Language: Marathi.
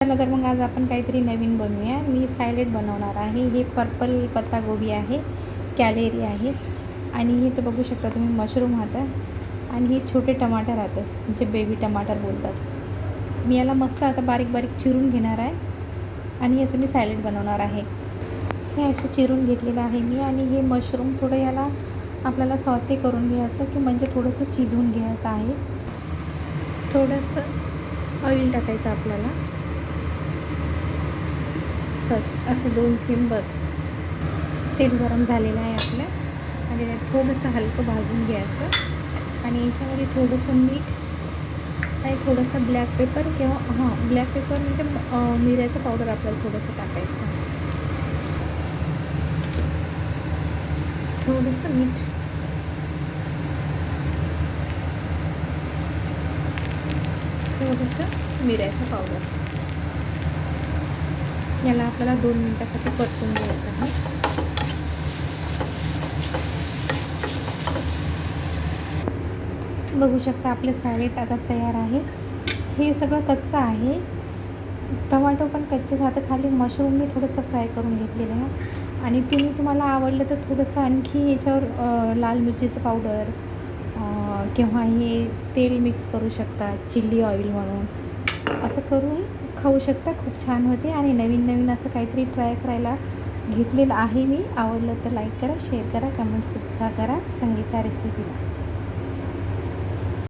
चला तर मग आज आपण काहीतरी नवीन बनवूया. मी सॅलेड बनवणार आहे. हे पर्पल पत्तागोबी आहे, कॅलेरी आहे आणि हे तर बघू शकता तुम्ही मशरूम राहतं आणि हे छोटे टमाटर राहतं जे बेबी टमाटर बोलतात. मी याला मस्त आता बारीक बारीक चिरून घेणार आहे आणि याचं मी सॅलेड बनवणार आहे. हे असे चिरून घेतलेलं आहे मी आणि हे मशरूम थोडं याला आपल्याला सॉते करून घ्यायचं की म्हणजे थोडंसं शिजवून घ्यायचं आहे. थोडंसं ऑइल टाकायचं आपल्याला, बस असं 2 थेंब बस. तेल गरम झालेलं आहे आपलं आणि त्यात थोडंसं हलकं भाजून घ्यायचं आणि याच्यामध्ये थोडंसं मीठ आणि थोडंसं ब्लॅक पेपर किंवा ब्लॅक पेपर म्हणजे मिऱ्याचं पावडर आपल्याला थोडंसं टाकायचं, थोडंसं मीठ, थोडंसं मिऱ्याचं पावडर. याला आपल्याला 2 मिनिटासाठी परतून घ्यायचं आहे. बघू शकता आपले सॅलेड आता तयार आहे. हे सगळं कच्चं आहे, टमाटो पण कच्चेच राहतं. खाली मशरूम मी थोडंसं फ्राय करून घेतलेलं आहे आणि तुम्हाला आवडलं तर थोडंसं आणखी याच्यावर लाल मिरचीचं पावडर किंवा हे तेल मिक्स करू शकता, चिल्ली ऑइल म्हणून असं करून खाऊ शकता. खूप छान होते आणि नवीन असं काहीतरी ट्राय करायला घेतलेलं आहे मी. आवडलं तर लाईक करा, शेअर करा, कमेंटसुद्धा करा संगीता रेसिपीला.